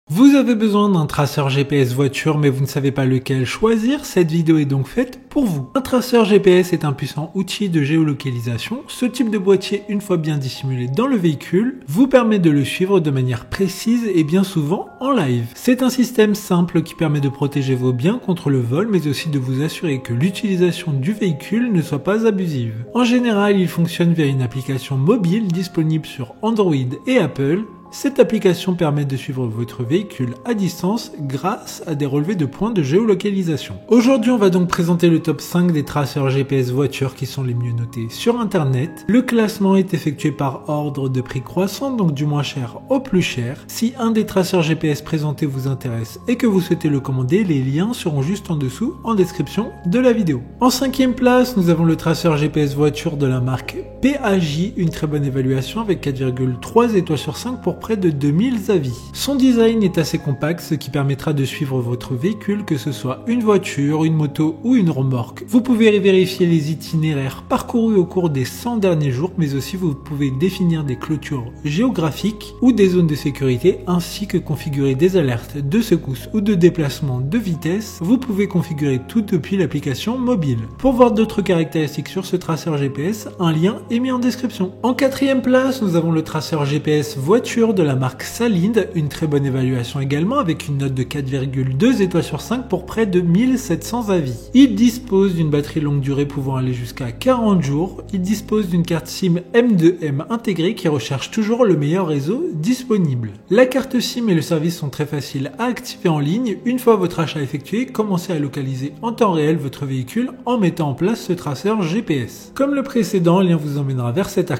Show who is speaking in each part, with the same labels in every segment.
Speaker 1: Vous avez besoin d'un traceur GPS voiture mais vous ne savez pas lequel choisir, cette vidéo est donc faite pour vous. Un traceur GPS est un puissant outil de géolocalisation. Ce type de boîtier, une fois bien dissimulé dans le véhicule, vous permet de le suivre de manière précise et bien souvent en live. C'est un système simple qui permet de protéger vos biens contre le vol mais aussi de vous assurer que l'utilisation du véhicule ne soit pas abusive. En général, il fonctionne via une application mobile disponible sur Android et Apple. Cette application permet de suivre votre véhicule à distance grâce à des relevés de points de géolocalisation. Aujourd'hui, on va donc présenter le top 5 des traceurs GPS voitures qui sont les mieux notés sur internet. Le classement est effectué par ordre de prix croissant, donc du moins cher au plus cher. Si un des traceurs GPS présentés vous intéresse et que vous souhaitez le commander, les liens seront juste en dessous en description de la vidéo. En 5e place, nous avons le traceur GPS voiture de la marque PAJ, une très bonne évaluation avec 4,3 étoiles sur 5 pour près de 2000 avis. Son design est assez compact, ce qui permettra de suivre votre véhicule, que ce soit une voiture, une moto ou une remorque. Vous pouvez vérifier les itinéraires parcourus au cours des 100 derniers jours, mais aussi vous pouvez définir des clôtures géographiques ou des zones de sécurité, ainsi que configurer des alertes de secousses ou de déplacement de vitesse. Vous pouvez configurer tout depuis l'application mobile. Pour voir d'autres caractéristiques sur ce traceur GPS, un lien est mis en description. En 4e place, nous avons le traceur GPS voiture de la marque Salinde, une très bonne évaluation également avec une note de 4,2 étoiles sur 5 pour près de 1700 avis. Il dispose d'une batterie longue durée pouvant aller jusqu'à 40 jours. Il dispose d'une carte SIM M2M intégrée qui recherche toujours le meilleur réseau disponible. La carte SIM et le service sont très faciles à activer en ligne. Une fois votre achat effectué, commencez à localiser en temps réel votre véhicule en mettant en place ce traceur GPS. Comme le précédent, le lien vous emmènera vers cet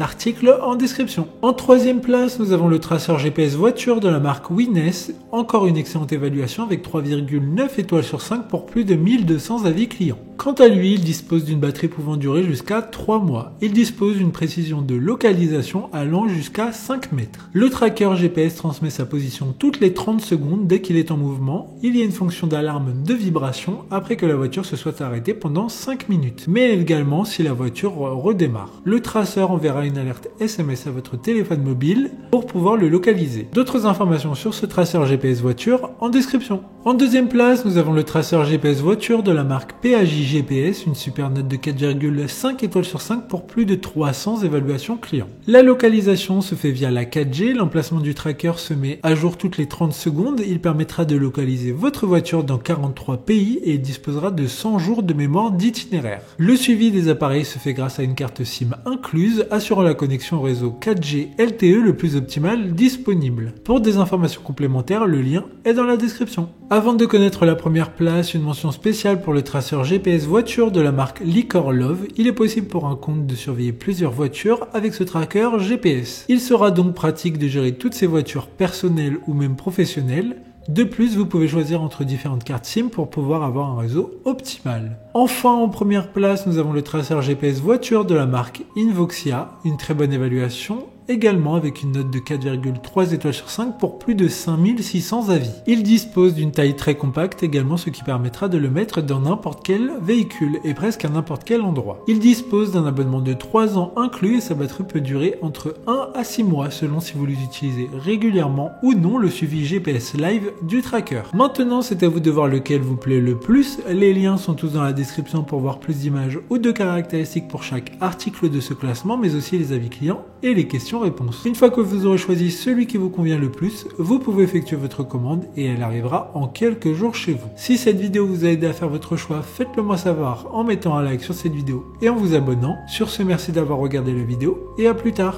Speaker 1: article. En description. En 3e place, nous avons le traceur GPS voiture de la marque Winess, encore une excellente évaluation avec 3,9 étoiles sur 5 pour plus de 1200 avis clients. Quant à lui, il dispose d'une batterie pouvant durer jusqu'à 3 mois. Il dispose d'une précision de localisation allant jusqu'à 5 mètres. Le tracker GPS transmet sa position toutes les 30 secondes dès qu'il est en mouvement. Il y a une fonction d'alarme de vibration après que la voiture se soit arrêtée pendant 5 minutes, mais également si la voiture redémarre. Le traceur enverra une alerte SMS à votre téléphone mobile pour pouvoir le localiser. D'autres informations sur ce traceur GPS voiture en description. En 2e place, nous avons le traceur GPS voiture de la marque PAJ GPS, une super note de 4,5 étoiles sur 5 pour plus de 300 évaluations clients. La localisation se fait via la 4G, l'emplacement du tracker se met à jour toutes les 30 secondes, il permettra de localiser votre voiture dans 43 pays et il disposera de 100 jours de mémoire d'itinéraire. Le suivi des appareils se fait grâce à une carte SIM incluse, assurant la connexion au réseau 4G LTE le plus optimal disponible. Pour des informations complémentaires, le lien est dans la description. Avant de connaître la première place, une mention spéciale pour le traceur GPS voiture de la marque Liquor Love. Il est possible pour un compte de surveiller plusieurs voitures avec ce tracker GPS. Il sera donc pratique de gérer toutes ces voitures personnelles ou même professionnelles. De plus, vous pouvez choisir entre différentes cartes SIM pour pouvoir avoir un réseau optimal. Enfin, en première place, nous avons le traceur GPS voiture de la marque Invoxia, une très bonne évaluation, également avec une note de 4,3 étoiles sur 5 pour plus de 5600 avis. Il dispose d'une taille très compacte également, ce qui permettra de le mettre dans n'importe quel véhicule et presque à n'importe quel endroit. Il dispose d'un abonnement de 3 ans inclus et sa batterie peut durer entre 1 à 6 mois selon si vous l'utilisez régulièrement ou non le suivi GPS live du tracker. Maintenant, c'est à vous de voir lequel vous plaît le plus. Les liens sont tous dans la description pour voir plus d'images ou de caractéristiques pour chaque article de ce classement, mais aussi les avis clients et les questions-réponses. Une fois que vous aurez choisi celui qui vous convient le plus, vous pouvez effectuer votre commande et elle arrivera en quelques jours chez vous. Si cette vidéo vous a aidé à faire votre choix, faites-le moi savoir en mettant un like sur cette vidéo et en vous abonnant. Sur ce, merci d'avoir regardé la vidéo et à plus tard.